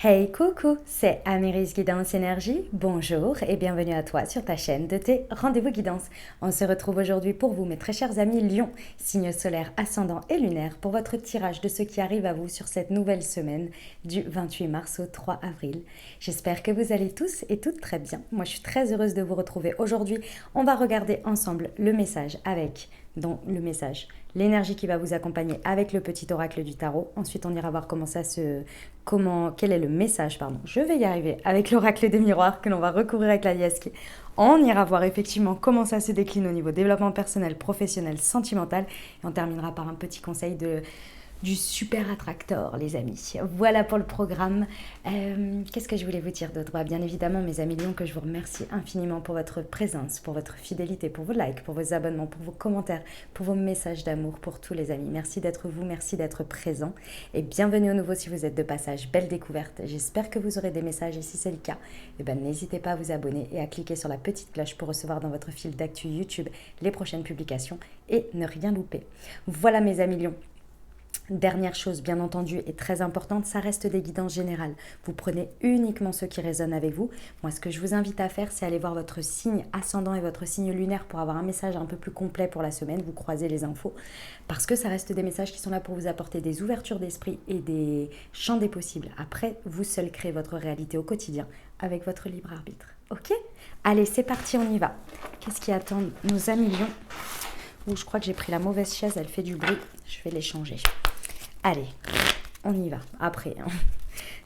Hey coucou, c'est Améris Guidance Énergie. Bonjour et bienvenue à toi sur ta chaîne de tes rendez-vous guidance. On se retrouve aujourd'hui pour vous, mes très chers amis Lion, signe solaire, ascendant et lunaire, pour votre tirage de ce qui arrive à vous sur cette nouvelle semaine du 28 mars au 3 avril. J'espère que vous allez tous et toutes très bien. Moi, je suis très heureuse de vous retrouver aujourd'hui. On va regarder ensemble le message avec, l'énergie qui va vous accompagner avec le petit oracle du tarot. Ensuite, on ira voir quel est le message, je vais y arriver, avec l'oracle des miroirs que l'on va recouvrir avec la liasse. On ira voir effectivement comment ça se décline au niveau développement personnel, professionnel, sentimental. Et on terminera par un petit conseil du super attractor, les amis. Voilà pour le programme. Qu'est-ce que je voulais vous dire d'autre? Bien évidemment, mes amis Lions, que je vous remercie infiniment pour votre présence, pour votre fidélité, pour vos likes, pour vos abonnements, pour vos commentaires, pour vos messages d'amour, pour tous les amis. Merci d'être vous, merci d'être présent. Et bienvenue au nouveau si vous êtes de passage. Belle découverte. J'espère que vous aurez des messages et si c'est le cas, n'hésitez pas à vous abonner et à cliquer sur la petite cloche pour recevoir dans votre fil d'actu YouTube les prochaines publications et ne rien louper. Voilà mes amis Lions. Dernière chose, bien entendu, et très importante, ça reste des guidances générales. Vous prenez uniquement ce qui résonne avec vous. Moi, ce que je vous invite à faire, c'est aller voir votre signe ascendant et votre signe lunaire pour avoir un message un peu plus complet pour la semaine. Vous croisez les infos parce que ça reste des messages qui sont là pour vous apporter des ouvertures d'esprit et des champs des possibles. Après, vous seul créez votre réalité au quotidien avec votre libre arbitre. Ok? Allez, c'est parti, on y va. Qu'est-ce qui attend nos amis Lions? Je crois que j'ai pris la mauvaise chaise, elle fait du bruit. Je vais l'échanger. Allez, on y va. Après,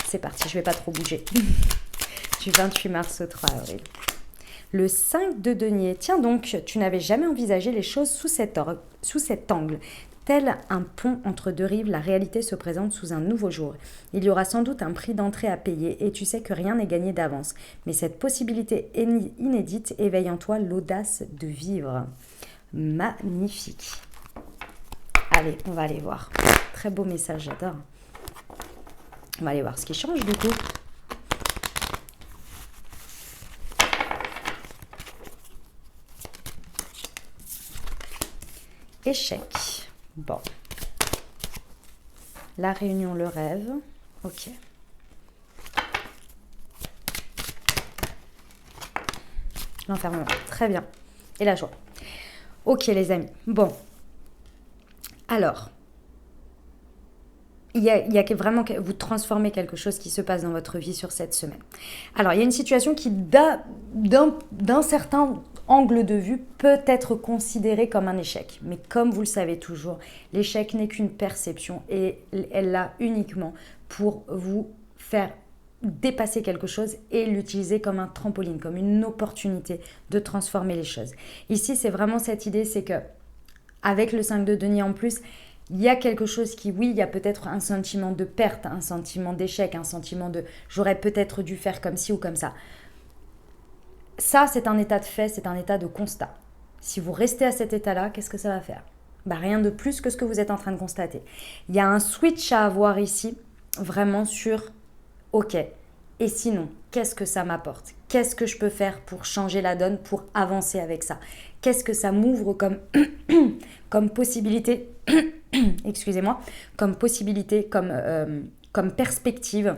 c'est parti, je ne vais pas trop bouger. Du 28 mars au 3 avril. Le 5 de denier. Tiens donc, tu n'avais jamais envisagé les choses sous cet angle. Tel un pont entre deux rives, la réalité se présente sous un nouveau jour. Il y aura sans doute un prix d'entrée à payer et tu sais que rien n'est gagné d'avance. Mais cette possibilité inédite éveille en toi l'audace de vivre. Magnifique. Allez, on va aller voir. Très beau message, j'adore. On va aller voir ce qui change du coup. Échec. Bon. La réunion, le rêve. Ok. L'enfermement. Très bien. Et la joie. Ok les amis. Bon. Alors. Il y a vraiment, vous transformez quelque chose qui se passe dans votre vie sur cette semaine. Alors, il y a une situation qui, d'un certain angle de vue, peut être considérée comme un échec. Mais comme vous le savez toujours, l'échec n'est qu'une perception et elle l'a uniquement pour vous faire dépasser quelque chose et l'utiliser comme un trampoline, comme une opportunité de transformer les choses. Ici, c'est vraiment cette idée, c'est que avec le 5 de denier en plus, il y a quelque chose qui, oui, il y a peut-être un sentiment de perte, un sentiment d'échec, un sentiment de « j'aurais peut-être dû faire comme ci ou comme ça ». Ça, c'est un état de fait, c'est un état de constat. Si vous restez à cet état-là, qu'est-ce que ça va faire? Rien de plus que ce que vous êtes en train de constater. Il y a un switch à avoir ici, vraiment sur « ok ». Et sinon, qu'est-ce que ça m'apporte? Qu'est-ce que je peux faire pour changer la donne, pour avancer avec ça? Qu'est-ce que ça m'ouvre comme possibilité excusez-moi, comme possibilité, comme perspective?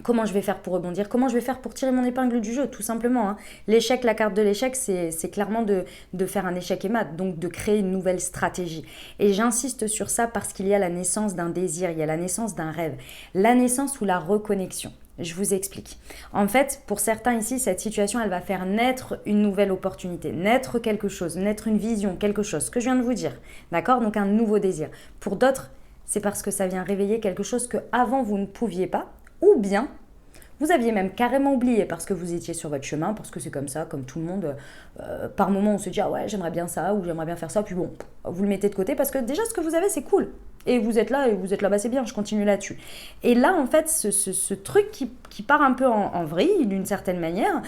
Comment je vais faire pour rebondir? Comment je vais faire pour tirer mon épingle du jeu? Tout simplement. L'échec, la carte de l'échec, c'est clairement de faire un échec et mat, donc de créer une nouvelle stratégie. Et j'insiste sur ça parce qu'il y a la naissance d'un désir, il y a la naissance d'un rêve, la naissance ou la reconnexion. Je vous explique. En fait, pour certains ici, cette situation, elle va faire naître une nouvelle opportunité, naître quelque chose, naître une vision, quelque chose, ce que je viens de vous dire. D'accord? Donc un nouveau désir. Pour d'autres, c'est parce que ça vient réveiller quelque chose que avant vous ne pouviez pas, ou bien vous aviez même carrément oublié parce que vous étiez sur votre chemin, parce que c'est comme ça, comme tout le monde. Par moment, on se dit « Ah ouais, j'aimerais bien ça » ou « J'aimerais bien faire ça », puis bon, vous le mettez de côté parce que déjà, ce que vous avez, c'est cool. Et vous êtes là, bah c'est bien, je continue là-dessus. Et là, en fait, ce truc qui part un peu en vrille, d'une certaine manière,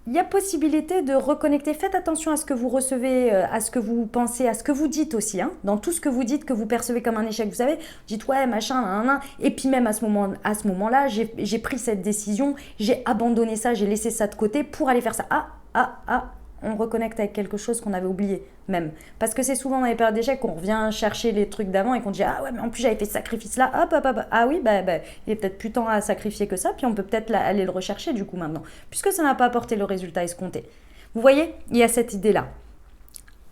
il y a possibilité de reconnecter. Faites attention à ce que vous recevez, à ce que vous pensez, à ce que vous dites aussi. Dans tout ce que vous dites, que vous percevez comme un échec, vous savez, dites ouais, machin, nan, nan. Et puis même à ce moment-là, j'ai pris cette décision, j'ai abandonné ça, j'ai laissé ça de côté pour aller faire ça. on reconnecte avec quelque chose qu'on avait oublié même. Parce que c'est souvent dans les périodes d'échec qu'on revient chercher les trucs d'avant et qu'on dit ah ouais mais en plus j'avais fait ce sacrifice là, hop, ah oui il est peut-être plus temps à sacrifier que ça, puis on peut peut-être aller le rechercher du coup maintenant, puisque ça n'a pas apporté le résultat escompté. Vous voyez, il y a cette idée là.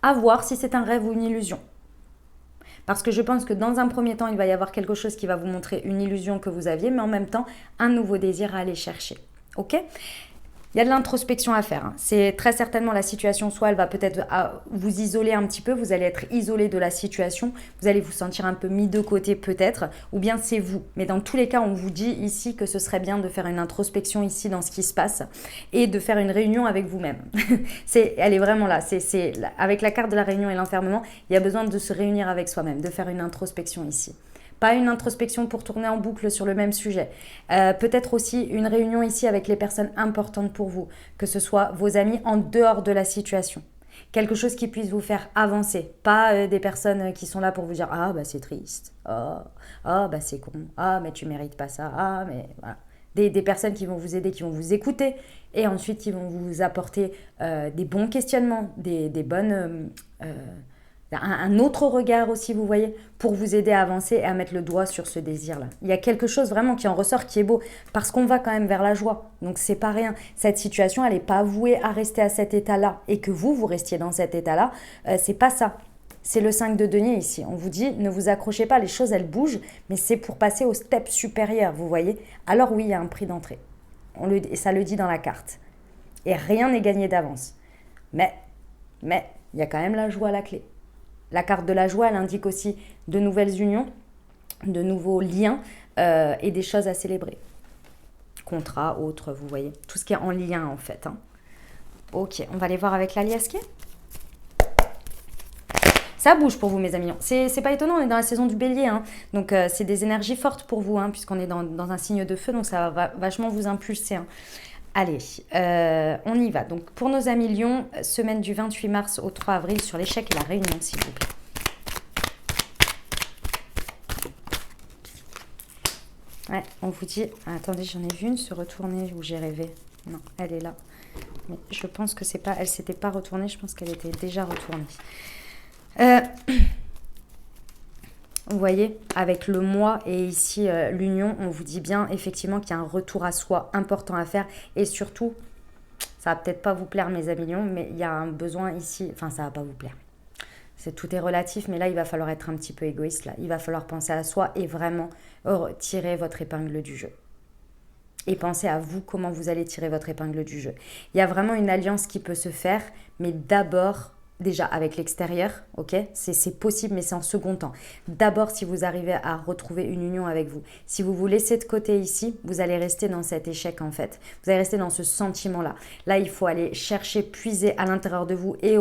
À voir si c'est un rêve ou une illusion. Parce que je pense que dans un premier temps, il va y avoir quelque chose qui va vous montrer une illusion que vous aviez, mais en même temps, un nouveau désir à aller chercher. Ok ? Il y a de l'introspection à faire. C'est très certainement la situation, soit elle va peut-être vous isoler un petit peu, vous allez être isolé de la situation, vous allez vous sentir un peu mis de côté peut-être, ou bien c'est vous. Mais dans tous les cas, on vous dit ici que ce serait bien de faire une introspection ici dans ce qui se passe et de faire une réunion avec vous-même. Elle est vraiment là. Avec la carte de la réunion et l'enfermement, il y a besoin de se réunir avec soi-même, de faire une introspection ici. Pas une introspection pour tourner en boucle sur le même sujet. Peut-être aussi une réunion ici avec les personnes importantes pour vous, que ce soit vos amis en dehors de la situation. Quelque chose qui puisse vous faire avancer. Pas des personnes qui sont là pour vous dire « Ah, bah c'est triste. Ah, bah c'est con. Ah, mais tu mérites pas ça. Ah, mais voilà. » Des personnes qui vont vous aider, qui vont vous écouter et ensuite qui vont vous apporter des bons questionnements, des bonnes... un autre regard aussi, vous voyez, pour vous aider à avancer et à mettre le doigt sur ce désir-là. Il y a quelque chose vraiment qui en ressort qui est beau, parce qu'on va quand même vers la joie. Donc c'est pas rien. Cette situation, elle n'est pas vouée à rester à cet état-là et que vous restiez dans cet état-là. C'est pas ça. C'est le 5 de denier ici. On vous dit, ne vous accrochez pas, les choses elles bougent, mais c'est pour passer au step supérieur, vous voyez. Alors oui, il y a un prix d'entrée. Et ça le dit dans la carte. Et rien n'est gagné d'avance. Mais, il y a quand même la joie à la clé. La carte de la joie, elle indique aussi de nouvelles unions, de nouveaux liens et des choses à célébrer. Contrat, autres, vous voyez. Tout ce qui est en lien, en fait. Ok, on va aller voir avec l'Aliasqué. Ça bouge pour vous, mes amis. C'est pas étonnant, on est dans la saison du bélier. Donc, c'est des énergies fortes pour vous, puisqu'on est dans un signe de feu. Donc, ça va vachement vous impulser. Allez, on y va. Donc, pour nos amis Lion, semaine du 28 mars au 3 avril sur l'échec et la réunion, s'il vous plaît. Ouais, on vous dit... Attendez, j'en ai vu une se retourner où j'ai rêvé. Non, elle est là. Mais je pense que c'est pas... Elle s'était pas retournée, je pense qu'elle était déjà retournée. Vous voyez, avec le moi et ici l'union, on vous dit bien effectivement qu'il y a un retour à soi important à faire. Et surtout, ça va peut-être pas vous plaire mes amis lions, mais il y a un besoin ici, enfin ça va pas vous plaire. Tout est relatif, mais là il va falloir être un petit peu égoïste. Là. Il va falloir penser à soi et vraiment tirer votre épingle du jeu. Et pensez à vous, comment vous allez tirer votre épingle du jeu. Il y a vraiment une alliance qui peut se faire, mais d'abord... Déjà avec l'extérieur, ok, c'est possible, mais c'est en second temps. D'abord, si vous arrivez à retrouver une union avec vous, si vous vous laissez de côté ici, vous allez rester dans cet échec en fait. Vous allez rester dans ce sentiment-là. Là, il faut aller chercher, puiser à l'intérieur de vous et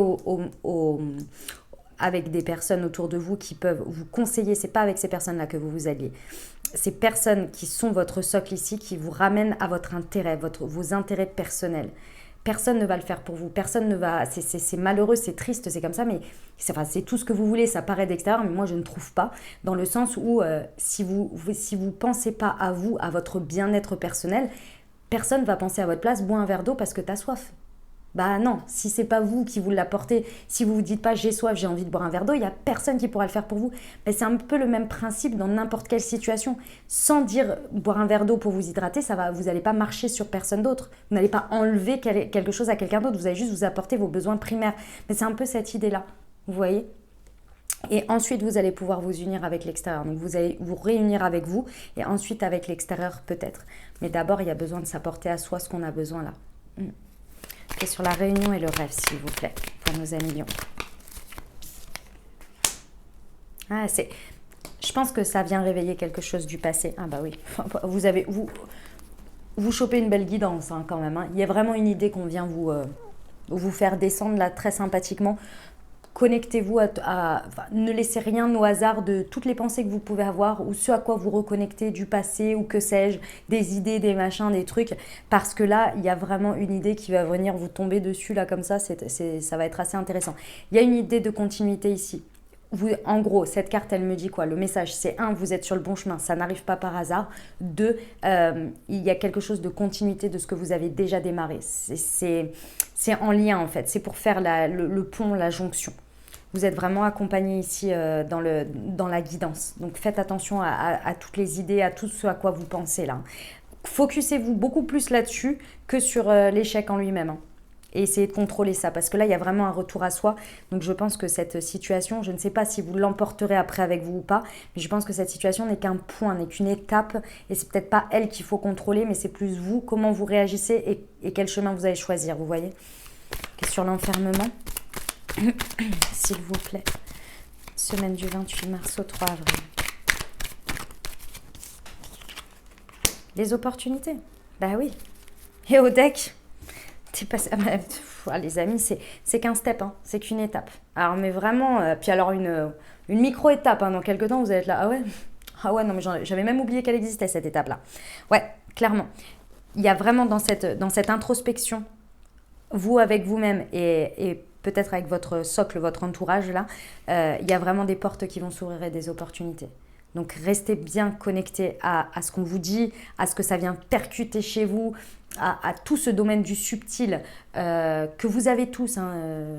avec des personnes autour de vous qui peuvent vous conseiller. C'est pas avec ces personnes-là que vous vous alliez. Ces personnes qui sont votre socle ici, qui vous ramènent à votre intérêt, vos intérêts personnels. Personne ne va le faire pour vous, personne ne va... C'est malheureux, c'est triste, c'est comme ça, mais c'est tout ce que vous voulez, ça paraît d'extérieur, mais moi je ne trouve pas, dans le sens où si vous pensez pas à vous, à votre bien-être personnel, personne ne va penser à votre place, bois un verre d'eau parce que tu as soif. Bah non, si c'est pas vous qui vous l'apportez, si vous vous dites pas j'ai soif, j'ai envie de boire un verre d'eau, il y a personne qui pourra le faire pour vous. Mais c'est un peu le même principe dans n'importe quelle situation. Sans dire boire un verre d'eau pour vous hydrater, vous n'allez pas marcher sur personne d'autre. Vous n'allez pas enlever quelque chose à quelqu'un d'autre, vous allez juste vous apporter vos besoins primaires. Mais c'est un peu cette idée-là, vous voyez ? Et ensuite, vous allez pouvoir vous unir avec l'extérieur. Donc, vous allez vous réunir avec vous et ensuite avec l'extérieur peut-être. Mais d'abord, il y a besoin de s'apporter à soi ce qu'on a besoin là. Et sur la réunion et le rêve, s'il vous plaît, pour nos amis lions. Je pense que ça vient réveiller quelque chose du passé. Ah bah oui, vous chopez une belle guidance quand même. Il y a vraiment une idée qu'on vient vous faire descendre là très sympathiquement. Connectez-vous ne laissez rien au hasard de toutes les pensées que vous pouvez avoir ou ce à quoi vous reconnectez du passé ou que sais-je, des idées, des machins, des trucs. Parce que là, il y a vraiment une idée qui va venir vous tomber dessus là comme ça, ça va être assez intéressant. Il y a une idée de continuité ici. En gros, cette carte, elle me dit quoi? Le message, c'est un, vous êtes sur le bon chemin, ça n'arrive pas par hasard. Deux, il y a quelque chose de continuité de ce que vous avez déjà démarré. C'est en lien, en fait. C'est pour faire le pont, la jonction. Vous êtes vraiment accompagné ici dans la guidance. Donc faites attention à toutes les idées, à tout ce à quoi vous pensez là. Focussez-vous beaucoup plus là-dessus que sur l'échec en lui-même, hein. Et essayez de contrôler ça, parce que là, il y a vraiment un retour à soi. Donc je pense que cette situation, je ne sais pas si vous l'emporterez après avec vous ou pas, mais je pense que cette situation n'est qu'un point, n'est qu'une étape, et c'est peut-être pas elle qu'il faut contrôler, mais c'est plus vous, comment vous réagissez et quel chemin vous allez choisir, vous voyez. Et sur l'enfermement, s'il vous plaît, semaine du 28 mars au 3 avril. Les opportunités, bah oui. Et au deck, les amis, c'est qu'un step, hein. C'est qu'une étape. Alors, mais vraiment, puis alors une micro-étape, hein. Dans quelques temps, vous allez être là, ah ouais, non, mais j'avais même oublié qu'elle existait, cette étape-là. Ouais, clairement. Il y a vraiment dans cette introspection, vous avec vous-même et peut-être avec votre socle, votre entourage, là, il y a vraiment des portes qui vont s'ouvrir et des opportunités. Donc restez bien connectés à ce qu'on vous dit, à ce que ça vient percuter chez vous, à tout ce domaine du subtil que vous avez tous, hein.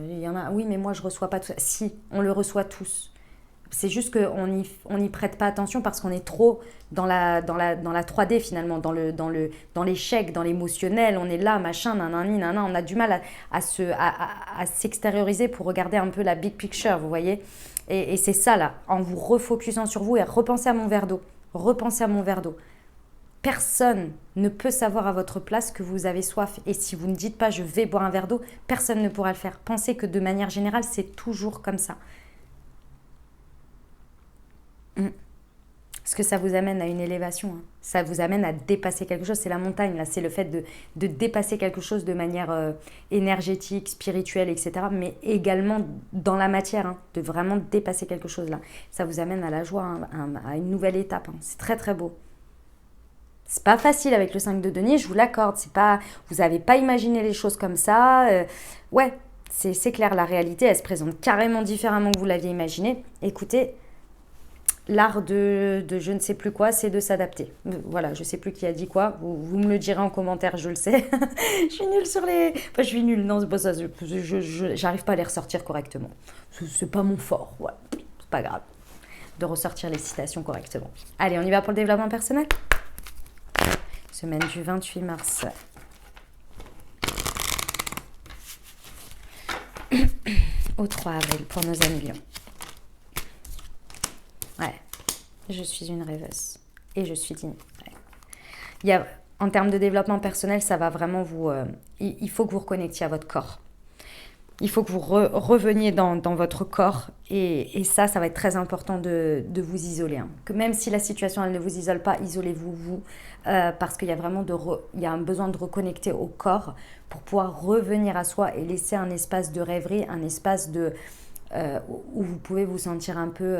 Il y en a, oui, mais moi je ne reçois pas tout ça. Si, on le reçoit tous. C'est juste qu'on n'y prête pas attention parce qu'on est trop dans la 3D finalement, dans l'échec, dans l'émotionnel. On est là, machin, nanani, nanana. On a du mal à s'extérioriser pour regarder un peu la big picture, vous voyez. Et c'est ça là, en vous refocusant sur vous et repensez à mon verre d'eau. Repensez à mon verre d'eau. Personne ne peut savoir à votre place que vous avez soif. Et si vous ne dites pas je vais boire un verre d'eau, personne ne pourra le faire. Pensez que de manière générale, c'est toujours comme ça. Parce que ça vous amène à une élévation, hein. Ça vous amène à dépasser quelque chose. C'est la montagne, là. C'est le fait de dépasser quelque chose de manière énergétique, spirituelle, etc. Mais également dans la matière, hein, de vraiment dépasser quelque chose, là. Ça vous amène à la joie, hein, à une nouvelle étape, hein. C'est très, très beau. C'est pas facile avec le 5 de denier, je vous l'accorde. Vous n'avez pas imaginé les choses comme ça. Ouais, c'est clair, la réalité, elle se présente carrément différemment que vous l'aviez imaginé. Écoutez, l'art de je ne sais plus quoi, c'est de s'adapter. Voilà, je sais plus qui a dit quoi. Vous me le direz en commentaire, je le sais. Je suis nulle sur les... Enfin, je suis nulle, non, c'est pas ça. J'arrive pas à les ressortir correctement. C'est pas mon fort, voilà. C'est pas grave de ressortir les citations correctement. Allez, on y va pour le développement personnel. Semaine du 28 mars. Au 3 avril pour nos amis Lions. Ouais, je suis une rêveuse et je suis digne. Ouais. En termes de développement personnel, ça va vraiment vous... il faut que vous reconnectiez à votre corps. Il faut que vous reveniez dans votre corps et ça va être très important de vous isoler, hein. Que même si la situation elle ne vous isole pas, isolez-vous vous parce qu'il y a vraiment il y a un besoin de reconnecter au corps pour pouvoir revenir à soi et laisser un espace de rêverie, un espace où vous pouvez vous sentir un peu...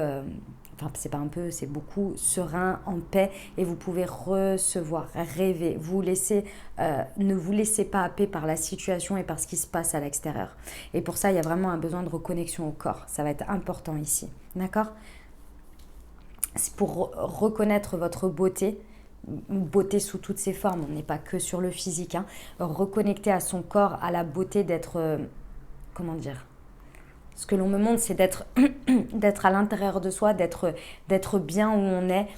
Enfin, c'est pas un peu, c'est beaucoup serein, en paix, et vous pouvez recevoir, rêver, ne vous laissez pas happer par la situation et par ce qui se passe à l'extérieur. Et pour ça, il y a vraiment un besoin de reconnexion au corps. Ça va être important ici, d'accord? C'est pour reconnaître votre beauté sous toutes ses formes. On n'est pas que sur le physique, hein. Reconnecter à son corps, à la beauté d'être, comment dire? Ce que l'on me montre, c'est d'être à l'intérieur de soi, d'être bien où on est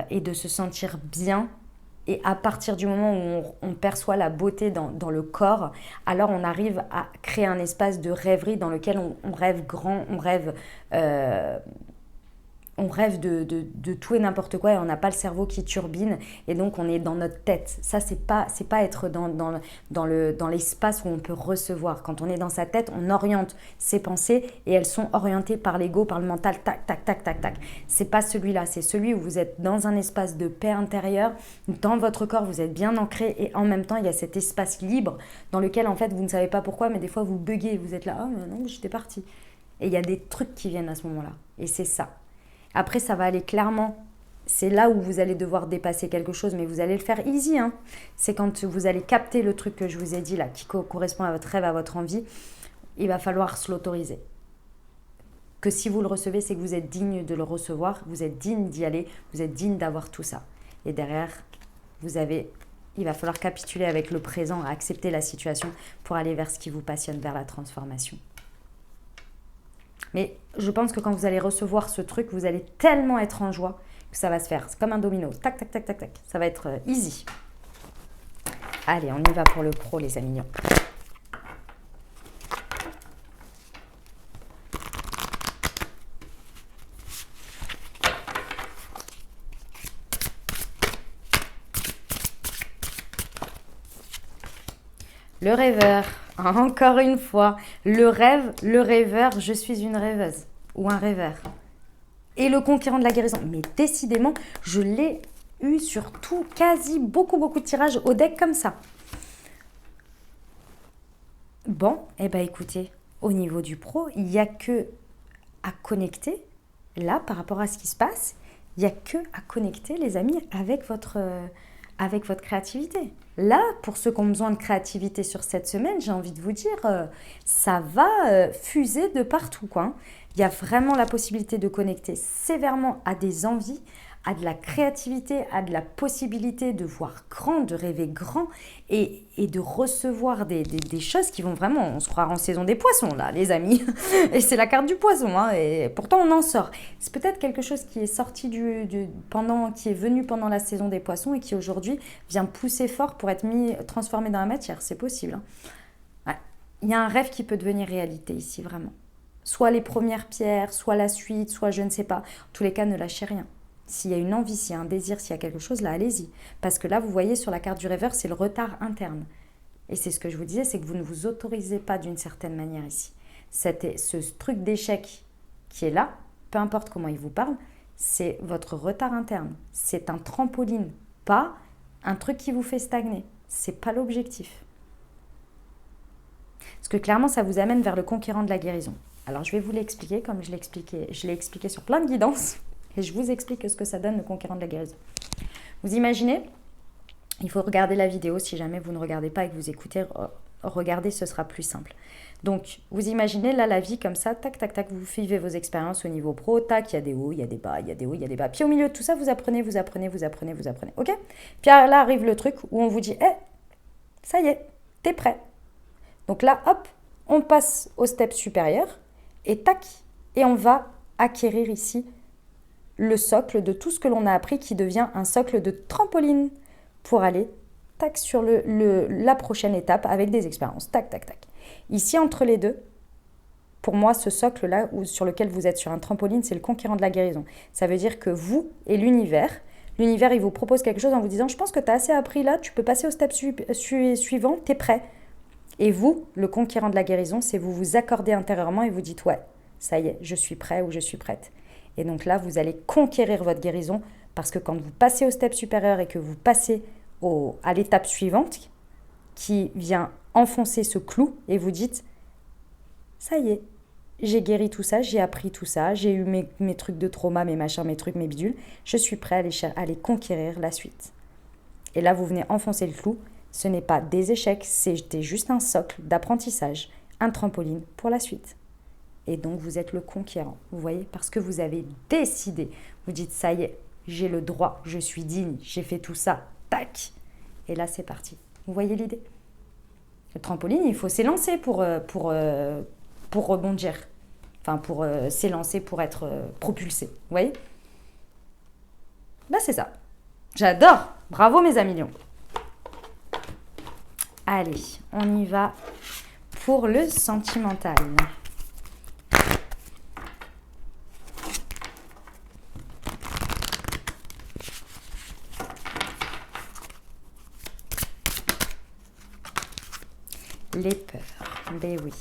et de se sentir bien. Et à partir du moment où on perçoit la beauté dans le corps, alors on arrive à créer un espace de rêverie dans lequel on rêve grand, on rêve de tout et n'importe quoi et on n'a pas le cerveau qui turbine et donc on est dans notre tête. Ça, c'est pas être dans l'espace où on peut recevoir. Quand on est dans sa tête, on oriente ses pensées et elles sont orientées par l'ego, par le mental, tac, tac, tac, tac, tac. C'est pas celui-là, c'est celui où vous êtes dans un espace de paix intérieure, dans votre corps, vous êtes bien ancré et en même temps, il y a cet espace libre dans lequel, en fait, vous ne savez pas pourquoi, mais des fois, vous buguez, vous êtes là, ah mais non, j'étais partie. Et il y a des trucs qui viennent à ce moment-là. Et c'est ça. Après, ça va aller clairement. C'est là où vous allez devoir dépasser quelque chose, mais vous allez le faire easy, hein. C'est quand vous allez capter le truc que je vous ai dit là, qui correspond à votre rêve, à votre envie, il va falloir se l'autoriser. que si vous le recevez, c'est que vous êtes digne de le recevoir, vous êtes digne d'y aller, vous êtes digne d'avoir tout ça. Et derrière, il va falloir capituler avec le présent, accepter la situation pour aller vers ce qui vous passionne, vers la transformation. Mais je pense que quand vous allez recevoir ce truc, vous allez tellement être en joie que ça va se faire. C'est comme un domino. Tac, tac, tac, tac, tac. Ça va être easy. Allez, on y va pour le pro, les amis. Le rêveur, encore une fois, le rêve, le rêveur, je suis une rêveuse ou un rêveur. Et le conquérant de la guérison, mais décidément, je l'ai eu sur tout, quasi beaucoup de tirages au deck comme ça. Bon, eh bien écoutez, au niveau du pro, il n'y a que à connecter, là, par rapport à ce qui se passe, il n'y a que à connecter, les amis, avec votre créativité. Là, pour ceux qui ont besoin de créativité sur cette semaine, j'ai envie de vous dire, ça va fuser de partout, quoi. Il y a vraiment la possibilité de connecter sévèrement à des envies, à de la créativité, à de la possibilité de voir grand, de rêver grand et de recevoir des choses qui vont vraiment, on se croira en saison des poissons là, les amis. Et c'est la carte du poisson, hein, et pourtant on en sort. C'est peut-être quelque chose qui est sorti qui est venu pendant la saison des poissons et qui aujourd'hui vient pousser fort pour être transformé dans la matière. C'est possible. Hein. Ouais. Il y a un rêve qui peut devenir réalité ici, vraiment. Soit les premières pierres, soit la suite, soit je ne sais pas. En tous les cas, ne lâchez rien. S'il y a une envie, s'il y a un désir, s'il y a quelque chose, là, allez-y. Parce que là, vous voyez sur la carte du rêveur, c'est le retard interne. Et c'est ce que je vous disais, c'est que vous ne vous autorisez pas d'une certaine manière ici. Ce truc d'échec qui est là, peu importe comment il vous parle, c'est votre retard interne. C'est un trampoline, pas un truc qui vous fait stagner. C'est pas l'objectif. Parce que clairement, ça vous amène vers le conquérant de la guérison. Alors, je vais vous l'expliquer comme je l'ai expliqué sur plein de guidances. Et je vous explique ce que ça donne, le conquérant de la guérison. Vous imaginez, il faut regarder la vidéo. Si jamais vous ne regardez pas et que vous écoutez, regardez, ce sera plus simple. Donc, vous imaginez là la vie comme ça, tac, tac, tac, vous vivez vos expériences au niveau pro, tac, il y a des hauts, il y a des bas, il y a des hauts, il y a des bas. Puis au milieu de tout ça, vous apprenez, ok? Puis là arrive le truc où on vous dit, ça y est, t'es prêt. Donc là, hop, on passe au step supérieur et tac, et on va acquérir ici le socle de tout ce que l'on a appris qui devient un socle de trampoline pour aller tac sur la prochaine étape avec des expériences. Tac, tac, tac. Ici, entre les deux, pour moi, ce socle-là sur lequel vous êtes sur un trampoline, c'est le conquérant de la guérison. Ça veut dire que vous et l'univers, il vous propose quelque chose en vous disant « Je pense que tu as assez appris là, tu peux passer au step suivant, tu es prêt ». Et vous, le conquérant de la guérison, c'est vous vous accordez intérieurement et vous dites « Ouais, ça y est, je suis prêt ou je suis prête ». Et donc là, vous allez conquérir votre guérison parce que quand vous passez au step supérieur et que vous passez à l'étape suivante qui vient enfoncer ce clou et vous dites « Ça y est, j'ai guéri tout ça, j'ai appris tout ça, j'ai eu mes trucs de trauma, mes machins, mes trucs, mes bidules, je suis prêt à aller conquérir la suite. » Et là, vous venez enfoncer le clou. Ce n'est pas des échecs, c'était juste un socle d'apprentissage, un trampoline pour la suite. Et donc, vous êtes le conquérant, vous voyez, parce que vous avez décidé. Vous dites, ça y est, j'ai le droit, je suis digne, j'ai fait tout ça, tac. Et là, c'est parti. Vous voyez l'idée? Le trampoline, il faut s'élancer pour rebondir. Enfin, pour s'élancer, pour être propulsé. Vous voyez? Bah, c'est ça. J'adore. Bravo, mes amis lions. Allez, on y va pour le sentimental. Les peurs, ben oui.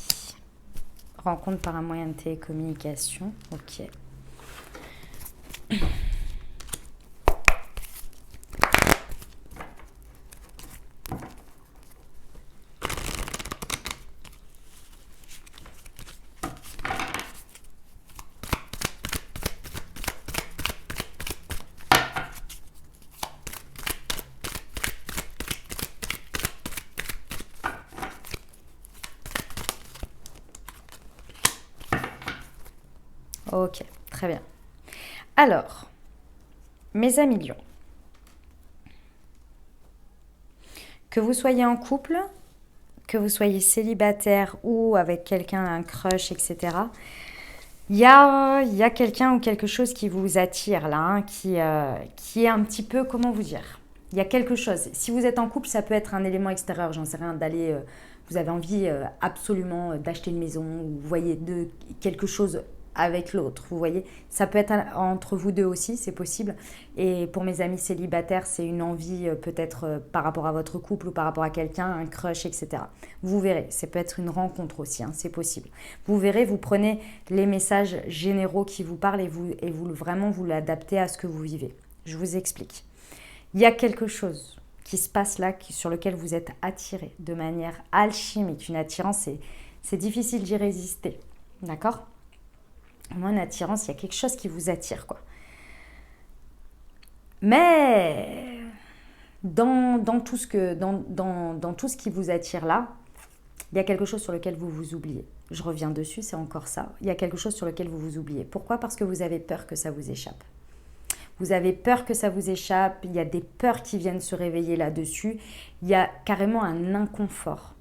Rencontre par un moyen de télécommunication, ok. Ok, très bien. Alors, mes amis lions, que vous soyez en couple, que vous soyez célibataire ou avec quelqu'un, un crush, etc., il y a quelqu'un ou quelque chose qui vous attire là, hein, qui est un petit peu, comment vous dire? Il y a quelque chose. Si vous êtes en couple, ça peut être un élément extérieur, j'en sais rien, d'aller, vous avez envie absolument d'acheter une maison, ou vous voyez de quelque chose avec l'autre, vous voyez. Ça peut être entre vous deux aussi, c'est possible. Et pour mes amis célibataires, c'est une envie peut-être par rapport à votre couple ou par rapport à quelqu'un, un crush, etc. Vous verrez, ça peut être une rencontre aussi, hein, c'est possible. Vous verrez, vous prenez les messages généraux qui vous parlent et vous vraiment vous l'adaptez à ce que vous vivez. Je vous explique. Il y a quelque chose qui se passe là, sur lequel vous êtes attiré de manière alchimique. Une attirance, c'est difficile d'y résister. D'accord? Moi, une attirance, il y a quelque chose qui vous attire, quoi. Mais dans tout ce qui vous attire là, il y a quelque chose sur lequel vous vous oubliez. Je reviens dessus, c'est encore ça. Il y a quelque chose sur lequel vous vous oubliez. Pourquoi? Parce que vous avez peur que ça vous échappe. Vous avez peur que ça vous échappe, il y a des peurs qui viennent se réveiller là-dessus, il y a carrément un inconfort.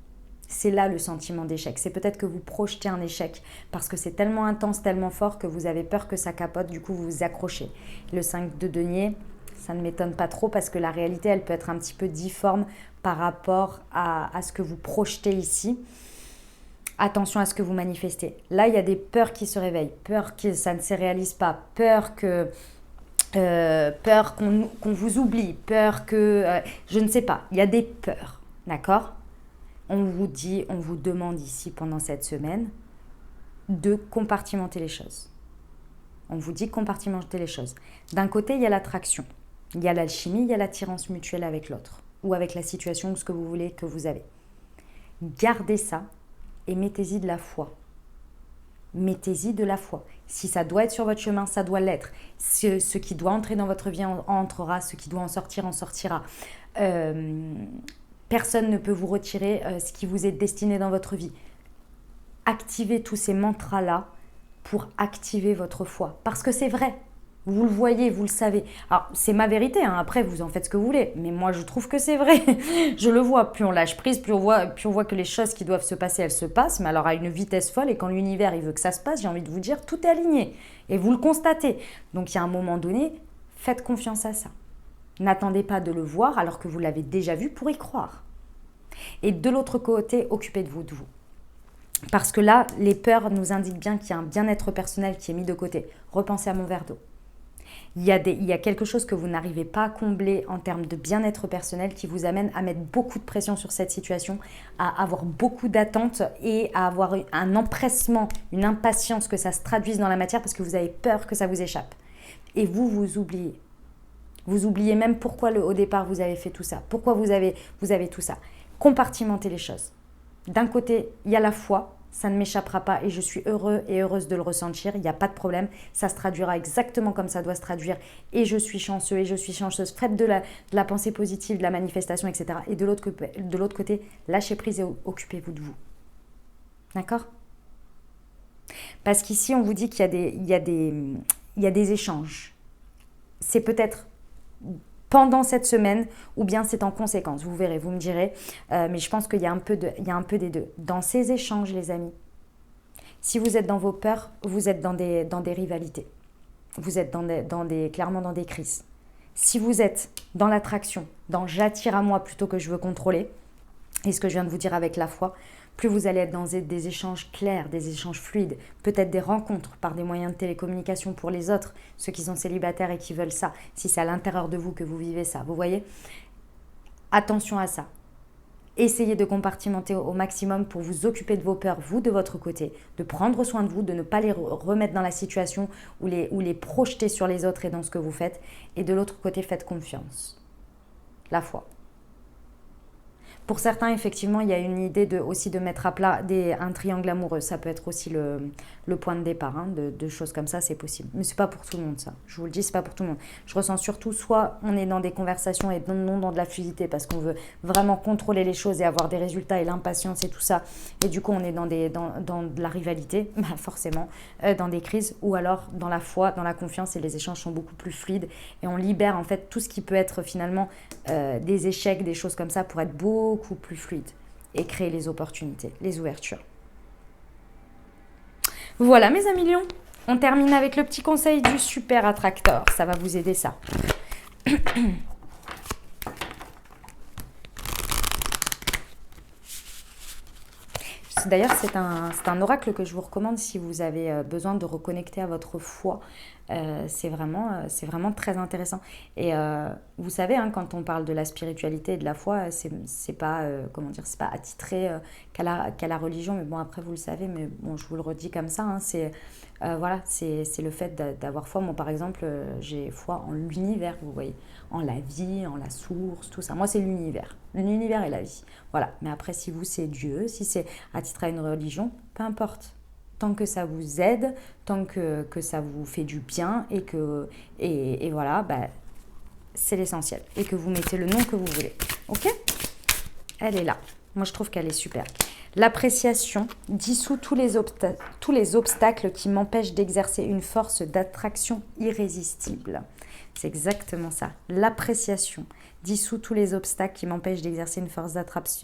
C'est là le sentiment d'échec. C'est peut-être que vous projetez un échec parce que c'est tellement intense, tellement fort que vous avez peur que ça capote, du coup vous vous accrochez. Le 5 de denier, ça ne m'étonne pas trop parce que la réalité, elle peut être un petit peu difforme par rapport à ce que vous projetez ici. Attention à ce que vous manifestez. Là, il y a des peurs qui se réveillent, peur que ça ne se réalise pas, peur qu'on vous oublie, peur que... je ne sais pas, il y a des peurs, d'accord? On vous demande ici pendant cette semaine de compartimenter les choses. On vous dit compartimenter les choses. D'un côté, il y a l'attraction, il y a l'alchimie, il y a l'attirance mutuelle avec l'autre ou avec la situation ou ce que vous voulez que vous avez. Gardez ça et mettez-y de la foi. Mettez-y de la foi. Si ça doit être sur votre chemin, ça doit l'être. Ce qui doit entrer dans votre vie entrera, ce qui doit en sortira. Personne ne peut vous retirer ce qui vous est destiné dans votre vie. Activez tous ces mantras-là pour activer votre foi. Parce que c'est vrai. Vous le voyez, vous le savez. Alors, c'est ma vérité, hein. Après, vous en faites ce que vous voulez. Mais moi, je trouve que c'est vrai. Je le vois. Plus on lâche prise, plus on voit que les choses qui doivent se passer, elles se passent. Mais alors, à une vitesse folle. Et quand l'univers, il veut que ça se passe, j'ai envie de vous dire, tout est aligné. Et vous le constatez. Donc, il y a un moment donné, faites confiance à ça. N'attendez pas de le voir alors que vous l'avez déjà vu pour y croire. Et de l'autre côté, occupez-vous de vous. Parce que là, les peurs nous indiquent bien qu'il y a un bien-être personnel qui est mis de côté. Repensez à mon verre d'eau. Il y a quelque chose que vous n'arrivez pas à combler en termes de bien-être personnel qui vous amène à mettre beaucoup de pression sur cette situation, à avoir beaucoup d'attentes et à avoir un empressement, une impatience que ça se traduise dans la matière parce que vous avez peur que ça vous échappe. Et vous oubliez. Vous oubliez même pourquoi au départ vous avez fait tout ça. Pourquoi vous avez tout ça. Compartimentez les choses. D'un côté, il y a la foi. Ça ne m'échappera pas et je suis heureux et heureuse de le ressentir, il n'y a pas de problème, ça se traduira exactement comme ça doit se traduire et je suis chanceux et je suis chanceuse, faites de la pensée positive, de la manifestation, etc. Et de l'autre côté, lâchez prise et occupez-vous de vous. D'accord? Parce qu'ici, on vous dit qu'il y a des échanges. C'est peut-être pendant cette semaine ou bien c'est en conséquence, vous verrez, vous me direz, mais je pense qu'il y a un peu des deux. Dans ces échanges, les amis, si vous êtes dans vos peurs, vous êtes dans des rivalités, vous êtes clairement dans des crises. Si vous êtes dans l'attraction, dans j'attire à moi plutôt que je veux contrôler, et ce que je viens de vous dire avec la foi, plus vous allez être dans des échanges clairs, des échanges fluides, peut-être des rencontres par des moyens de télécommunication pour les autres, ceux qui sont célibataires et qui veulent ça, si c'est à l'intérieur de vous que vous vivez ça, vous voyez? Attention à ça. Essayez de compartimenter au maximum pour vous occuper de vos peurs, vous de votre côté, de prendre soin de vous, de ne pas les remettre dans la situation ou les projeter sur les autres et dans ce que vous faites. Et de l'autre côté, faites confiance. La foi. Pour certains, effectivement, il y a une idée aussi de mettre à plat un triangle amoureux. Ça peut être aussi le point de départ, hein, de choses comme ça, c'est possible. Mais c'est pas pour tout le monde, ça. Je vous le dis, c'est pas pour tout le monde. Je ressens surtout, soit on est dans des conversations et non dans de la fluidité parce qu'on veut vraiment contrôler les choses et avoir des résultats et l'impatience et tout ça. Et du coup, on est dans de la rivalité, bah forcément, dans des crises, ou alors dans la foi, dans la confiance, et les échanges sont beaucoup plus fluides. Et on libère en fait tout ce qui peut être finalement des échecs, des choses comme ça, pour être beaucoup plus fluide et créer les opportunités, les ouvertures. Voilà mes amis lions, on termine avec le petit conseil du super attracteur, ça va vous aider ça. D'ailleurs, c'est un oracle que je vous recommande si vous avez besoin de reconnecter à votre foi. C'est vraiment très intéressant. Et vous savez, hein, quand on parle de la spiritualité et de la foi, c'est pas, c'est pas attitré qu'à la religion. Mais bon, après, vous le savez, mais bon, je vous le redis comme ça. Hein, c'est le fait d'avoir foi. Moi, par exemple, j'ai foi en l'univers, vous voyez, en la vie, en la source, tout ça. Moi, c'est l'univers. L'univers et la vie. Voilà. Mais après, si vous, c'est Dieu, si c'est attitré à une religion, peu importe. Tant que ça vous aide, tant que ça vous fait du bien et voilà, bah, c'est l'essentiel. Et que vous mettez le nom que vous voulez. Ok ? Elle est là. Moi, je trouve qu'elle est super. L'appréciation dissout tous les obstacles qui m'empêchent d'exercer une force d'attraction irrésistible. C'est exactement ça. L'appréciation dissout tous les obstacles qui m'empêchent d'exercer une force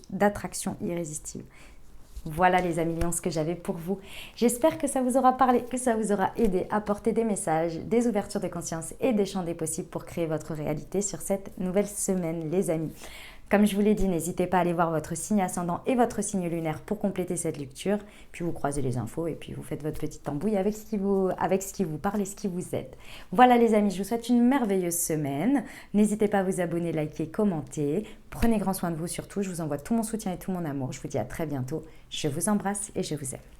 d'attraction irrésistible. Voilà les amis lions, ce que j'avais pour vous. J'espère que ça vous aura parlé, que ça vous aura aidé à porter des messages, des ouvertures de conscience et des champs des possibles pour créer votre réalité sur cette nouvelle semaine les amis. Comme je vous l'ai dit, n'hésitez pas à aller voir votre signe ascendant et votre signe lunaire pour compléter cette lecture. Puis vous croisez les infos et puis vous faites votre petite tambouille avec ce qui vous parle et ce qui vous aide. Voilà les amis, je vous souhaite une merveilleuse semaine. N'hésitez pas à vous abonner, liker, commenter. Prenez grand soin de vous surtout. Je vous envoie tout mon soutien et tout mon amour. Je vous dis à très bientôt. Je vous embrasse et je vous aime.